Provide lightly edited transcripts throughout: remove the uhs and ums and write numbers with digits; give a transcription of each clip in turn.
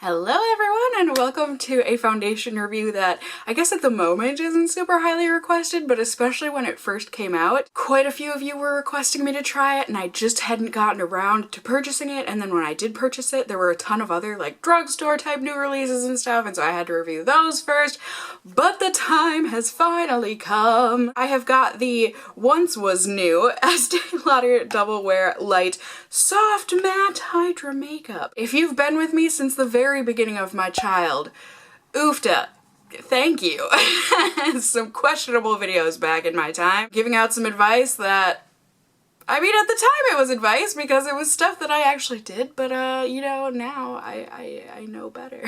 Hello everyone and welcome to a foundation review that I guess at the moment isn't super highly requested, but especially when it first came out, quite a few of you were requesting me to try it and I just hadn't gotten around to purchasing it, and then when I did purchase it there were a ton of other like drugstore type new releases and stuff, and so I had to review those first, but the time has finally come. I have got the once was new Estée Lauder Double Wear Light Soft Matte Hydra Makeup. If you've been with me since the very beginning of my child, oofta, thank you. Some questionable videos back in my time, giving out some advice that, I mean, at the time it was advice because it was stuff that I actually did, but you know, now I know better.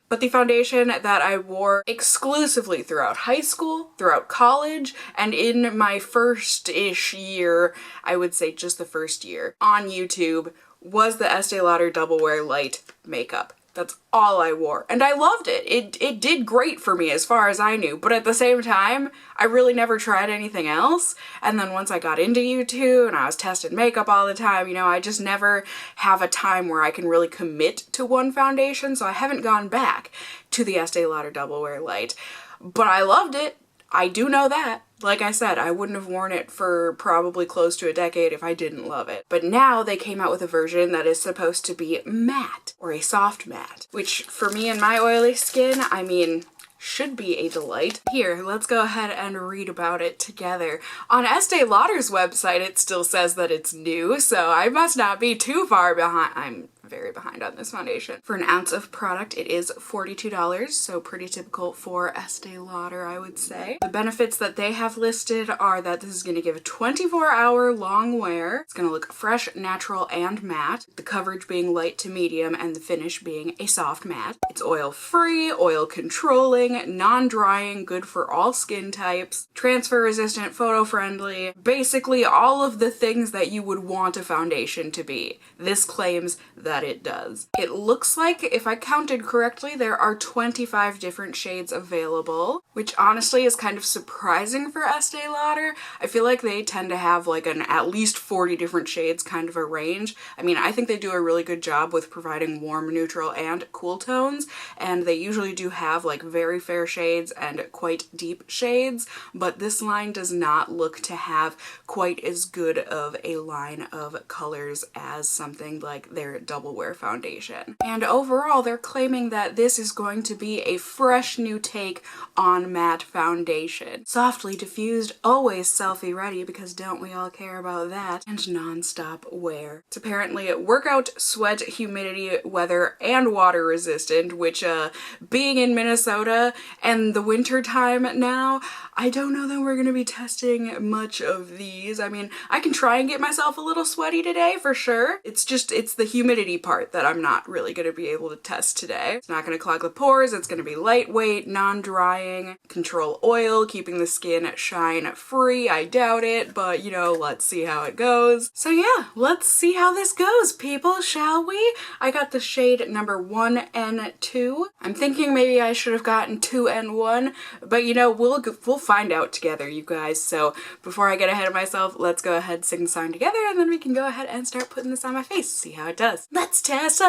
But the foundation that I wore exclusively throughout high school, throughout college, and in my first-ish year, I would say just the first year, on YouTube, was the Estée Lauder Double Wear Light makeup. That's all I wore. And I loved it. It did great for me as far as I knew, but at the same time, I really never tried anything else. And then once I got into YouTube and I was testing makeup all the time, you know, I just never have a time where I can really commit to one foundation, so I haven't gone back to the Estée Lauder Double Wear Light. But I loved it. I do know that. Like I said, I wouldn't have worn it for probably close to a decade if I didn't love it. But now they came out with a version that is supposed to be matte, or a soft matte, which for me and my oily skin, I mean, should be a delight. Here, let's go ahead and read about it together. On Estee Lauder's website, it still says that it's new, so I must not be too far behind. I'm very behind on this foundation. For an ounce of product, it is $42, so pretty typical for Estee Lauder, I would say. The benefits that they have listed are that this is going to give a 24-hour long wear. It's going to look fresh, natural, and matte, the coverage being light to medium and the finish being a soft matte. It's oil-free, oil-controlling, non-drying, good for all skin types, transfer-resistant, photo-friendly, basically all of the things that you would want a foundation to be. This claims that it does. It looks like, if I counted correctly, there are 25 different shades available, which honestly is kind of surprising for Estee Lauder. I feel like they tend to have like an at least 40 different shades kind of a range. I mean, I think they do a really good job with providing warm, neutral, and cool tones, and they usually do have like very fair shades and quite deep shades, but this line does not look to have quite as good of a line of colors as something like their Double Wear foundation. And overall, they're claiming that this is going to be a fresh new take on matte foundation. Softly diffused, always selfie ready, because don't we all care about that, and non-stop wear. It's apparently workout, sweat, humidity, weather, and water resistant, which being in Minnesota and the winter time now, I don't know that we're gonna be testing much of these. I mean, I can try and get myself a little sweaty today for sure. It's the humidity part that I'm not really gonna be able to test today. It's not gonna clog the pores, it's gonna be lightweight, non-drying, control oil, keeping the skin shine free. I doubt it, but you know, let's see how it goes. So yeah, let's see how this goes, people, shall we? I got the shade number 1 and 2. I'm thinking maybe I should have gotten 2 and 1, but you know, we'll find out together, you guys. So before I get ahead of myself, let's go ahead, sing the song together, and then we can go ahead and start putting this on my face, see how it does. Let's test,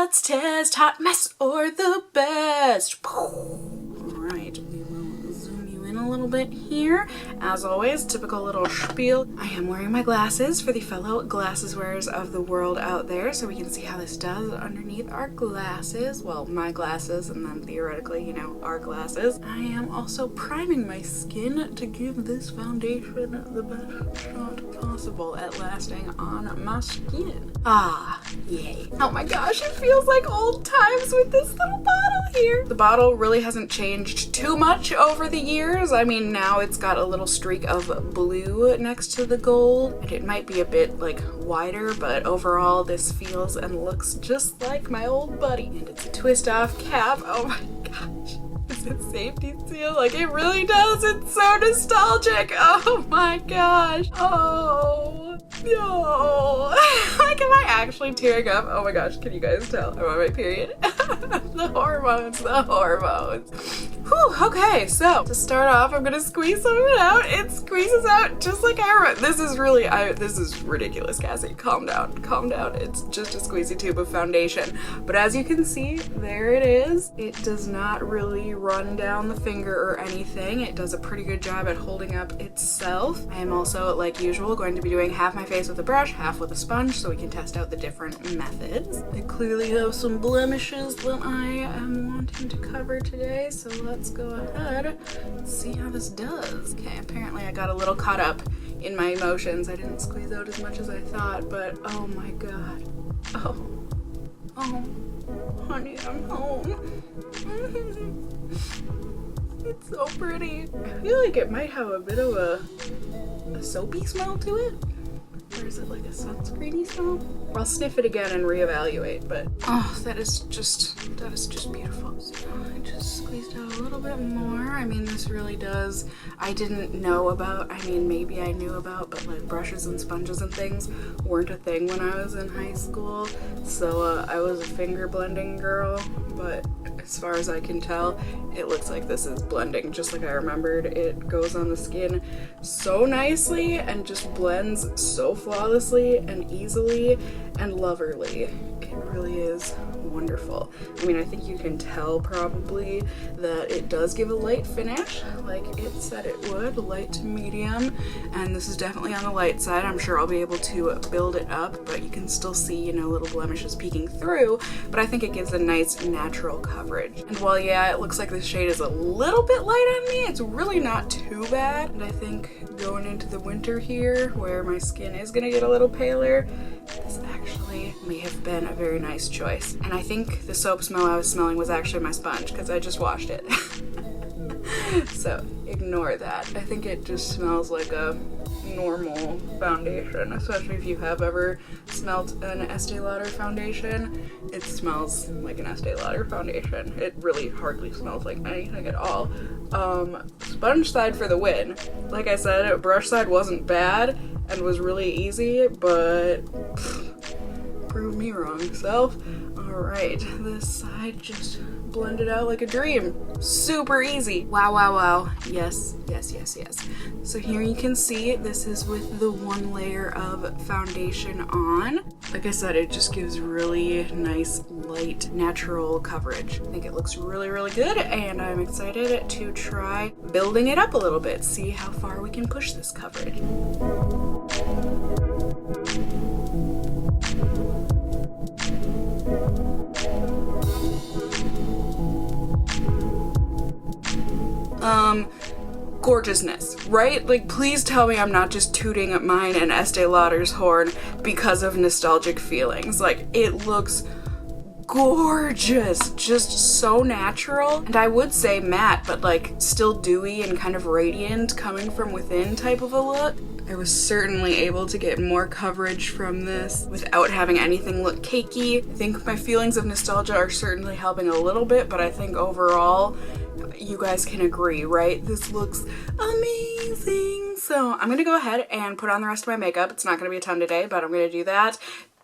hot mess or the best. Alright, we will zoom you in a little bit here. As always, typical little spiel. I am wearing my glasses for the fellow glasses wearers of the world out there, so we can see how this does underneath our glasses. Well, my glasses, and then theoretically, you know, our glasses. I am also priming my skin to give this foundation the best shot possible at lasting on my skin. Ah, yay. Oh my gosh, it feels like old times with this little bottle here. The bottle really hasn't changed too much over the years. I mean, now it's got a little streak of blue next to the gold, and it might be a bit like wider, but overall this feels and looks just like my old buddy. And it's a twist off cap. Oh my gosh. Is it safety seal? Like, it really does. It's so nostalgic. Oh my gosh. Oh no. Like, am I actually tearing up? Oh my gosh, can you guys tell? I'm on my period. The hormones, the hormones. Whew, okay, so to start off, I'm gonna squeeze some of it out. It squeezes out just like I remember. This is really, this is ridiculous, Cassie. Calm down, calm down. It's just a squeezy tube of foundation. But as you can see, there it is. It does not really run down the finger or anything. It does a pretty good job at holding up itself. I am also, like usual, going to be doing half my face with a brush, half with a sponge, so we can test out the different methods. I clearly have some blemishes that I am wanting to cover today, so let's go ahead and see how this does. Okay, apparently I got a little caught up in my emotions. I didn't squeeze out as much as I thought, but oh my god. Oh, honey, I'm home. It's so pretty. I feel like it might have a bit of a soapy smell to it. Or is it like a sunscreeny smell? I'll sniff it again and reevaluate, but oh, that is just beautiful. So I just squeezed out a little bit more. I mean, this really does, I didn't know about, I mean, maybe I knew about, but like brushes and sponges and things weren't a thing when I was in high school. So I was a finger blending girl, but as far as I can tell, it looks like this is blending just like I remembered. It goes on the skin so nicely and just blends so flawlessly and easily and loverly. It really is wonderful. I mean, I think you can tell probably that it does give a light finish, like it said it would, light to medium, and this is definitely on the light side. I'm sure I'll be able to build it up, but you can still see, you know, little blemishes peeking through, but I think it gives a nice natural coverage. And while, yeah, it looks like the shade is a little bit light on me, it's really not too bad. And I think going into the winter here, where my skin is gonna get a little paler, this actually may have been a very nice choice. And I think the soap smell I was smelling was actually my sponge, because I just washed it. So ignore that. I think it just smells like a normal foundation, especially if you have ever smelled an Estée Lauder foundation. It smells like an Estée Lauder foundation. It really hardly smells like anything at all. Sponge side for the win. Like I said, brush side wasn't bad and was really easy, but prove me wrong, self. Alright, this side just blended out like a dream. Super easy. Wow, wow, wow. Yes, yes, yes, yes. So here you can see this is with the one layer of foundation on. Like I said, it just gives really nice, light, natural coverage. I think it looks really, really good, and I'm excited to try building it up a little bit, see how far we can push this coverage. Gorgeousness, right? Like, please tell me I'm not just tooting at mine and Estee Lauder's horn because of nostalgic feelings. Like, it looks gorgeous, just so natural. And I would say matte, but like still dewy and kind of radiant coming from within type of a look. I was certainly able to get more coverage from this without having anything look cakey. I think my feelings of nostalgia are certainly helping a little bit, but I think overall, you guys can agree, right? This looks amazing. So I'm gonna go ahead and put on the rest of my makeup. It's not gonna be a ton today, but I'm gonna do that.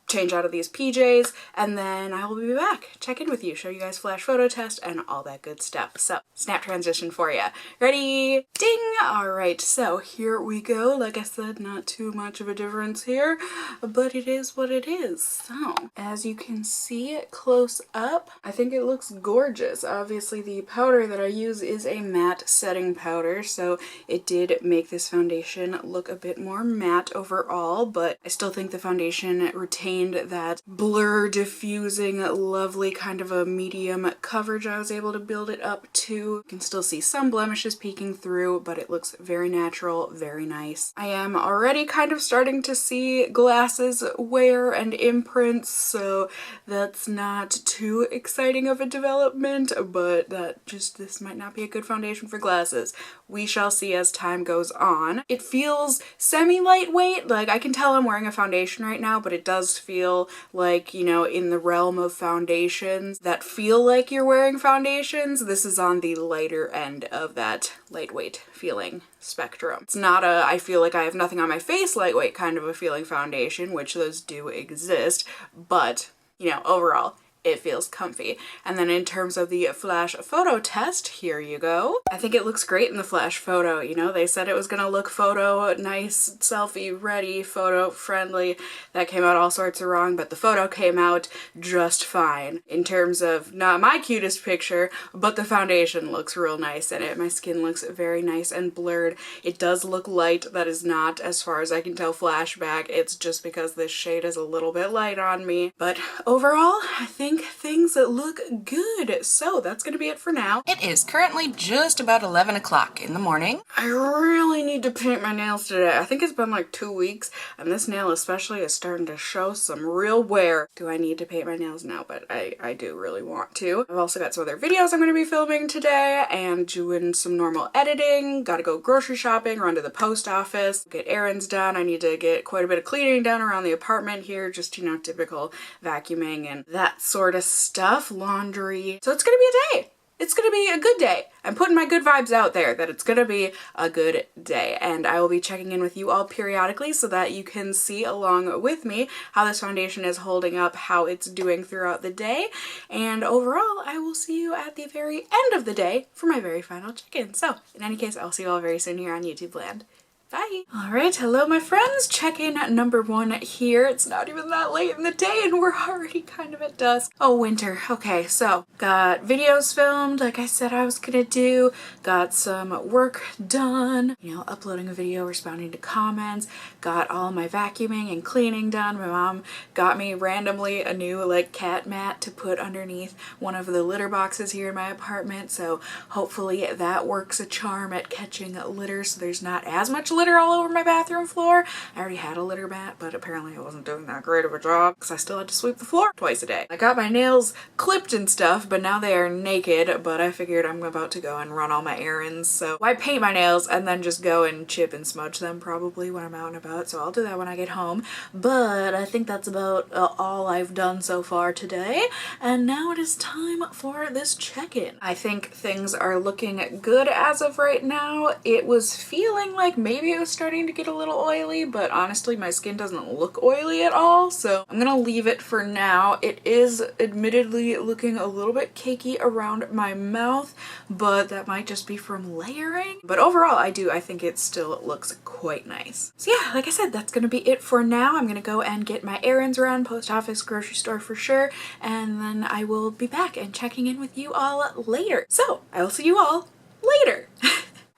Change out of these PJs, and then I will be back, check in with you, show you guys flash photo test and all that good stuff. So snap transition for you. Ready? Ding! All right, so here we go. Like I said, not too much of a difference here, but it is what it is. So as you can see close up, I think it looks gorgeous. Obviously the powder that I use is a matte setting powder, so it did make this foundation look a bit more matte overall, but I still think the foundation retained that blur diffusing lovely kind of a medium coverage I was able to build it up to. You can still see some blemishes peeking through, but it looks very natural, very nice. I am already kind of starting to see glasses wear and imprints, so that's not too exciting of a development, but this might not be a good foundation for glasses. We shall see as time goes on. It feels semi-lightweight, like I can tell I'm wearing a foundation right now, but it does feel like, you know, in the realm of foundations that feel like you're wearing foundations, this is on the lighter end of that lightweight feeling spectrum. It's not a I feel like I have nothing on my face lightweight kind of a feeling foundation, which those do exist, but, you know, overall, it feels comfy. And then in terms of the flash photo test, here you go. I think it looks great in the flash photo. You know, they said it was gonna look photo nice, selfie ready, photo friendly. That came out all sorts of wrong, but the photo came out just fine. In terms of not my cutest picture, but the foundation looks real nice in it. My skin looks very nice and blurred. It does look light. That is not, as far as I can tell, flashback. It's just because this shade is a little bit light on me. But overall, I think things look good. So that's gonna be it for now. It is currently just about 11 o'clock in the morning. I really need to paint my nails today. I think it's been like 2 weeks, and this nail especially is starting to show some real wear. Do I need to paint my nails now? But I do really want to. I've also got some other videos I'm going to be filming today and doing some normal editing. Gotta go grocery shopping, run to the post office, get errands done. I need to get quite a bit of cleaning done around the apartment here, just, you know, typical vacuuming and that sort of stuff, laundry. So it's gonna be a day. It's gonna be a good day. I'm putting my good vibes out there that it's gonna be a good day, and I will be checking in with you all periodically so that you can see along with me how this foundation is holding up, how it's doing throughout the day, and overall I will see you at the very end of the day for my very final check-in. So in any case, I'll see you all very soon here on YouTube land. Bye! Alright, hello my friends, check-in number 1 here. It's not even that late in the day and we're already kind of at dusk. Oh, winter. Okay, so got videos filmed like I said I was gonna do, got some work done, you know, uploading a video, responding to comments, got all my vacuuming and cleaning done. My mom got me randomly a new like cat mat to put underneath one of the litter boxes here in my apartment, so hopefully that works a charm at catching litter so there's not as much litter all over my bathroom floor. I already had a litter mat, but apparently I wasn't doing that great of a job because I still had to sweep the floor twice a day. I got my nails clipped and stuff, but now they are naked, but I figured I'm about to go and run all my errands, so why paint my nails and then just go and chip and smudge them probably when I'm out and about, so I'll do that when I get home. But I think that's about all I've done so far today, and now it is time for this check-in. I think things are looking good as of right now. It was feeling like maybe it was starting to get a little oily, but honestly my skin doesn't look oily at all, so I'm gonna leave it for now. It is admittedly looking a little bit cakey around my mouth, but that might just be from layering. But overall I think it still looks quite nice. So yeah, like I said, that's gonna be it for now. I'm gonna go and get my errands around, post office, grocery store for sure, and then I will be back and checking in with you all later. So I will see you all later.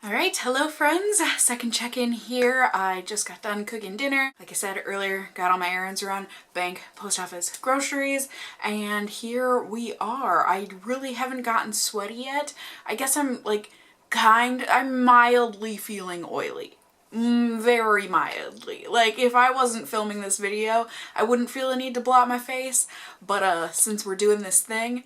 Alright, hello friends, second check-in here. I just got done cooking dinner. Like I said earlier, got all my errands around, bank, post office, groceries, and here we are. I really haven't gotten sweaty yet. I guess I'm mildly feeling oily. Very mildly. Like if I wasn't filming this video, I wouldn't feel a need to blot my face, but since we're doing this thing,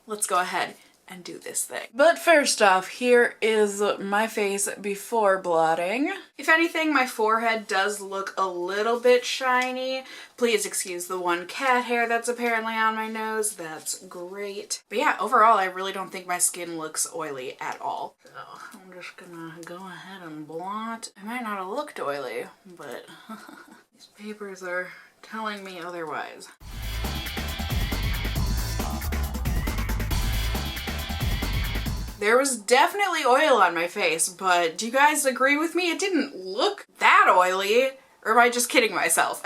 let's go ahead and do this thing. But first off, here is my face before blotting. If anything, my forehead does look a little bit shiny. Please excuse the one cat hair that's apparently on my nose. That's great. But yeah, overall, I really don't think my skin looks oily at all. So I'm just gonna go ahead and blot. I might not have looked oily, but these papers are telling me otherwise. There was definitely oil on my face, but do you guys agree with me? It didn't look that oily. Or am I just kidding myself?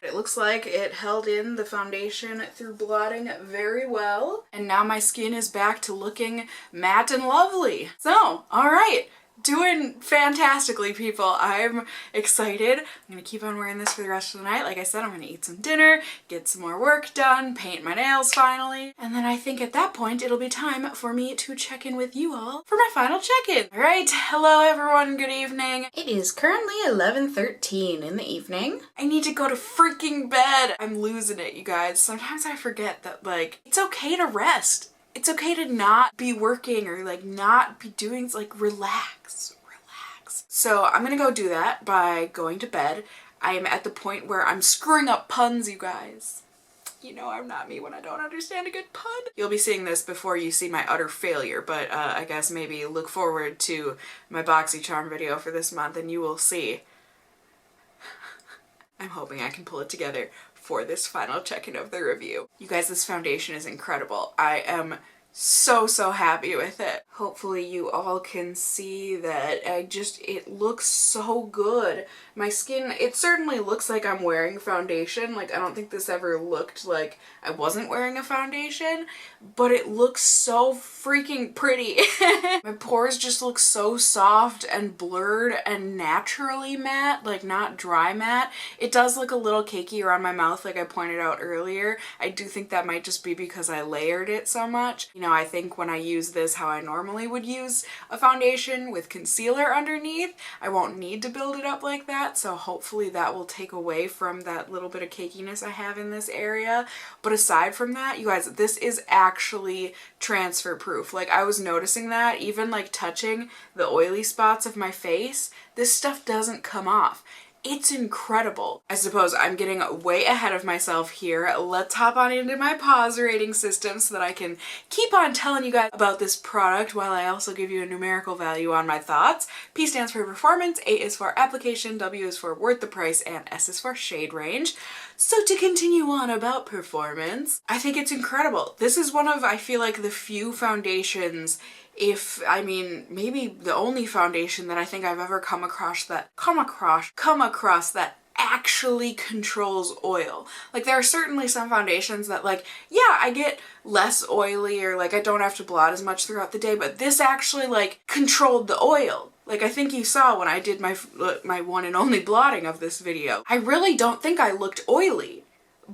It looks like it held in the foundation through blotting very well. And now my skin is back to looking matte and lovely. So, all right. Doing fantastically, people. I'm excited. I'm gonna keep on wearing this for the rest of the night. Like I said, I'm gonna eat some dinner, get some more work done, paint my nails finally, and then I think at that point it'll be time for me to check in with you all for my final check-in. All right, hello everyone, good evening. It is currently 11:13 in the evening. I need to go to freaking bed. I'm losing it, you guys. Sometimes I forget that, like, it's okay to rest. It's okay to not be working or like not be doing, like, relax. So I'm gonna go do that by going to bed. I am at the point where I'm screwing up puns, you guys. You know I'm not me when I don't understand a good pun. You'll be seeing this before you see my utter failure, but I guess maybe look forward to my BoxyCharm video for this month and you will see. I'm hoping I can pull it together for this final check-in of the review. You guys, this foundation is incredible. I am so happy with it. Hopefully you all can see that it looks so good. My skin, it certainly looks like I'm wearing foundation. Like, I don't think this ever looked like I wasn't wearing a foundation, but it looks so freaking pretty. My pores just look so soft and blurred and naturally matte, like not dry matte. It does look a little cakey around my mouth, like I pointed out earlier. I do think that might just be because I layered it so much. You know, I think when I use this how I normally would use a foundation with concealer underneath, I won't need to build it up like that, so hopefully that will take away from that little bit of cakiness I have in this area. But aside from that, you guys, this is actually transfer proof. Like, I was noticing that even like touching the oily spots of my face, this stuff doesn't come off. It's incredible. I suppose I'm getting way ahead of myself here. Let's hop on into my pause rating system so that I can keep on telling you guys about this product while I also give you a numerical value on my thoughts. P stands for performance, A is for application, W is for worth the price, and S is for shade range. So to continue on about performance, I think it's incredible. This is one of, I feel like, the few foundations, maybe the only foundation that I think I've ever come across that actually controls oil. Like, there are certainly some foundations that, like, yeah, I get less oily, or like I don't have to blot as much throughout the day, but this actually like controlled the oil. Like, I think you saw when I did my one and only blotting of this video. I really don't think I looked oily.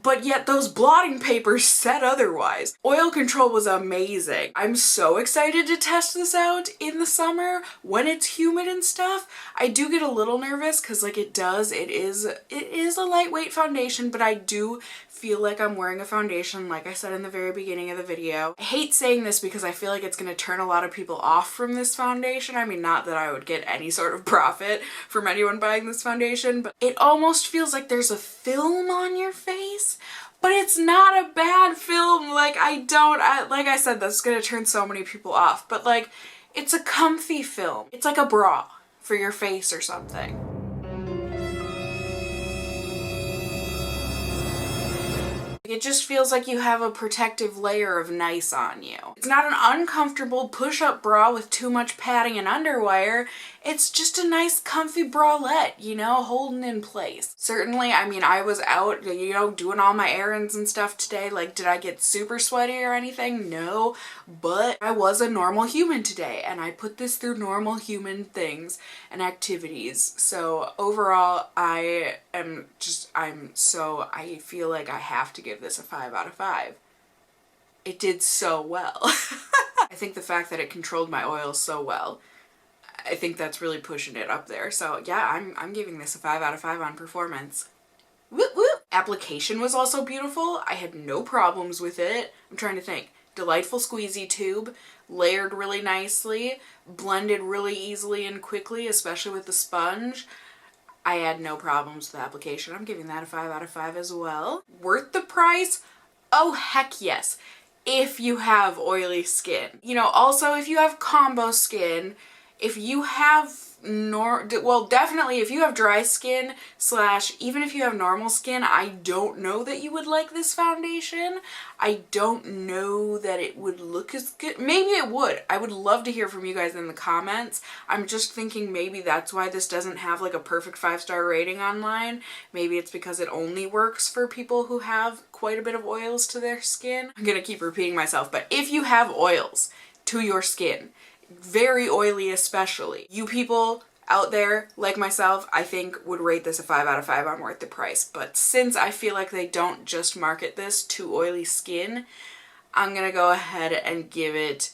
But yet those blotting papers said otherwise. Oil control was amazing. I'm so excited to test this out in the summer when it's humid and stuff. I do get a little nervous because like it is a lightweight foundation, but I do feel like I'm wearing a foundation, like I said in the very beginning of the video. I hate saying this because I feel like it's going to turn a lot of people off from this foundation. I mean, not that I would get any sort of profit from anyone buying this foundation, but it almost feels like there's a film on your face. But it's not a bad film. Like, like I said, that's gonna turn so many people off, but like, it's a comfy film. It's like a bra for your face or something. It just feels like you have a protective layer of nice on you. It's not an uncomfortable push-up bra with too much padding and underwire. It's just a nice comfy bralette, you know, holding in place. Certainly, I mean, I was out, you know, doing all my errands and stuff today. Like, did I get super sweaty or anything? No, but I was a normal human today, and I put this through normal human things and activities. So overall, I feel like I have to give this a 5 out of 5. It did so well. I think the fact that it controlled my oil so well, I think that's really pushing it up there. So yeah, I'm giving this a 5 out of 5 on performance. Whoop whoop! Application was also beautiful. I had no problems with it. I'm trying to think. Delightful squeezy tube, layered really nicely, blended really easily and quickly, especially with the sponge. I had no problems with the application. I'm giving that a 5 out of 5 as well. Worth the price? Oh, heck yes. If you have oily skin. You know, also if you have combo skin, if you have definitely if you have dry skin / even if you have normal skin, I don't know that you would like this foundation. I don't know that it would look as good. Maybe it would. I would love to hear from you guys in the comments. I'm just thinking maybe that's why this doesn't have like a perfect 5-star rating online. Maybe it's because it only works for people who have quite a bit of oils to their skin. I'm gonna keep repeating myself, but if you have oils to your skin, very oily especially, you people out there like myself, I think would rate this a 5 out of 5 on worth the price. But since I feel like they don't just market this to oily skin, I'm gonna go ahead and give it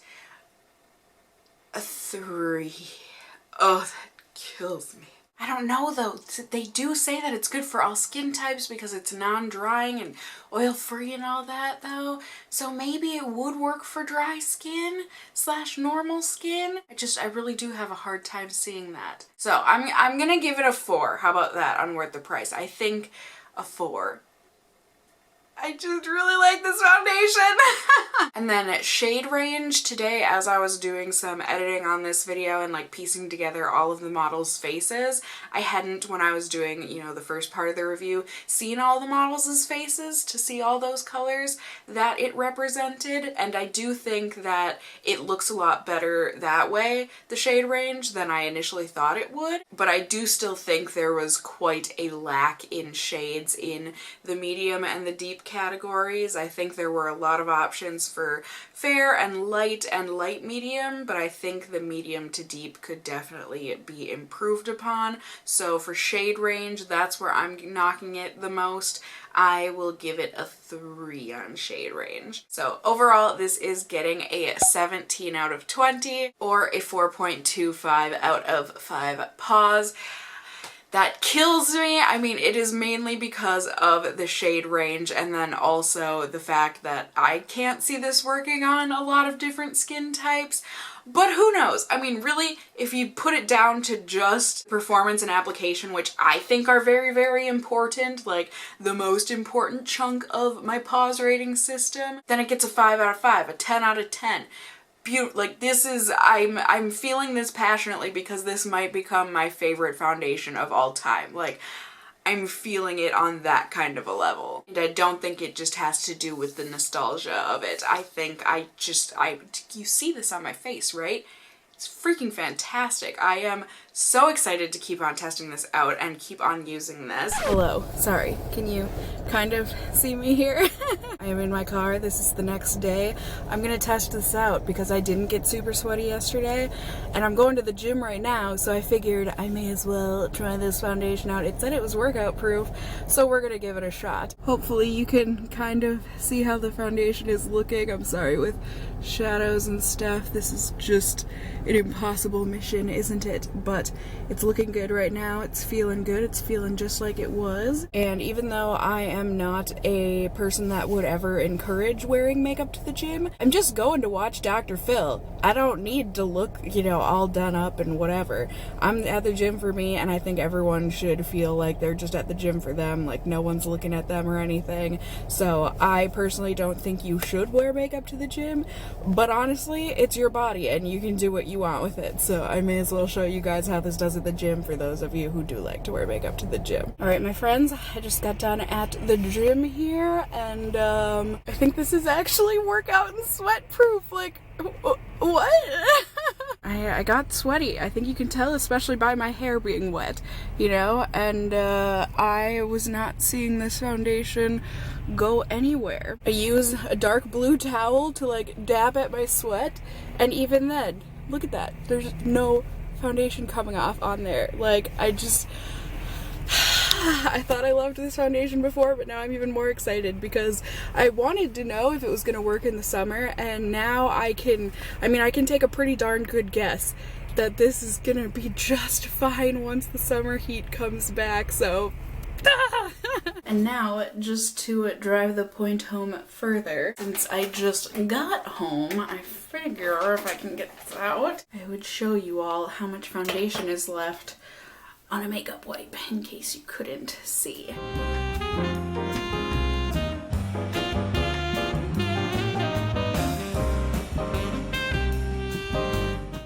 a 3. Oh, that kills me. I don't know though. They do say that it's good for all skin types because it's non-drying and oil-free and all that though. So maybe it would work for dry skin / normal skin. I really do have a hard time seeing that. So I'm gonna give it a 4. How about that on worth the price? I think a 4. I just really like this foundation. And then shade range today, as I was doing some editing on this video and like piecing together all of the models' faces, I hadn't, when I was doing, you know, the first part of the review, seen all the models' faces to see all those colors that it represented, and I do think that it looks a lot better that way, the shade range, than I initially thought it would. But I do still think there was quite a lack in shades in the medium and the deep categories. I think there were a lot of options for fair and light medium, but I think the medium to deep could definitely be improved upon. So for shade range, that's where I'm knocking it the most. I will give it a 3 on shade range. So overall, this is getting a 17 out of 20 or a 4.25 out of 5 paws. That kills me. I mean, it is mainly because of the shade range and then also the fact that I can't see this working on a lot of different skin types. But who knows? I mean, really, if you put it down to just performance and application, which I think are very, very important, like the most important chunk of my pause rating system, then it gets a 5 out of 5, a 10 out of 10. Like this is, I'm feeling this passionately because this might become my favorite foundation of all time. Like, I'm feeling it on that kind of a level. And I don't think it just has to do with the nostalgia of it. I think you see this on my face, right? It's freaking fantastic. I am so excited to keep on testing this out and keep on using this. Hello, sorry, can you kind of see me here? I am in my car, this is the next day. I'm gonna test this out because I didn't get super sweaty yesterday and I'm going to the gym right now, so I figured I may as well try this foundation out. It said it was workout proof, so we're gonna give it a shot. Hopefully you can kind of see how the foundation is looking. I'm sorry, with shadows and stuff, this is just an impossible mission, isn't it? But it's looking good right now. It's feeling good. It's feeling just like it was. And even though I am not a person that would ever encourage wearing makeup to the gym, I'm just going to watch Dr. Phil. I don't need to look, you know, all done up and whatever. I'm at the gym for me, and I think everyone should feel like they're just at the gym for them, like no one's looking at them or anything. So I personally don't think you should wear makeup to the gym, but honestly, it's your body and you can do what you want with it. So I may as well show you guys how this does at the gym for those of you who do like to wear makeup to the gym. Alright, my friends, I just got done at the gym here, and I think this is actually workout and sweat proof. Like, what? I got sweaty. I think you can tell, especially by my hair being wet, you know, and I was not seeing this foundation go anywhere. I use a dark blue towel to like dab at my sweat, and even then, look at that. There's no foundation coming off on there. Like, I thought I loved this foundation before, but now I'm even more excited because I wanted to know if it was going to work in the summer, and now I can take a pretty darn good guess that this is going to be just fine once the summer heat comes back, so And now, just to drive the point home further, since I just got home, I figure if I can get this out, I would show you all how much foundation is left on a makeup wipe, in case you couldn't see.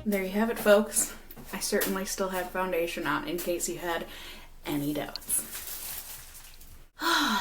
There you have it, folks. I certainly still have foundation on, in case you had any doubts.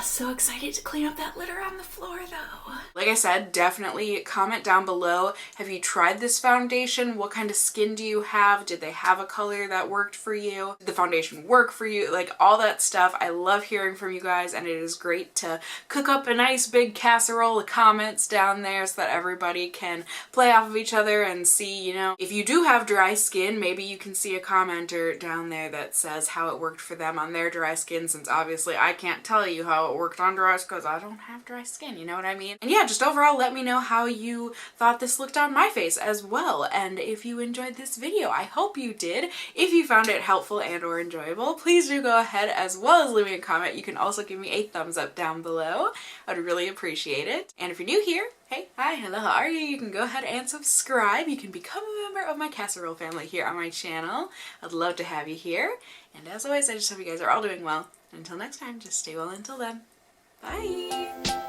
So excited to clean up that litter on the floor though. Like I said, definitely comment down below. Have you tried this foundation? What kind of skin do you have? Did they have a color that worked for you? Did the foundation work for you? Like all that stuff. I love hearing from you guys, and it is great to cook up a nice big casserole of comments down there so that everybody can play off of each other and see, you know, if you do have dry skin, maybe you can see a commenter down there that says how it worked for them on their dry skin, since obviously I can't tell you how it worked on dry because I don't have dry skin, you know what I mean? And yeah, just overall let me know how you thought this looked on my face as well, and if you enjoyed this video. I hope you did. If you found it helpful and or enjoyable, please do go ahead as well as leave me a comment. You can also give me a thumbs up down below. I'd really appreciate it. And if you're new here, hey, hi, hello, how are you? You can go ahead and subscribe. You can become a member of my casserole family here on my channel. I'd love to have you here. And as always, I just hope you guys are all doing well. Until next time, just stay well until then. Bye!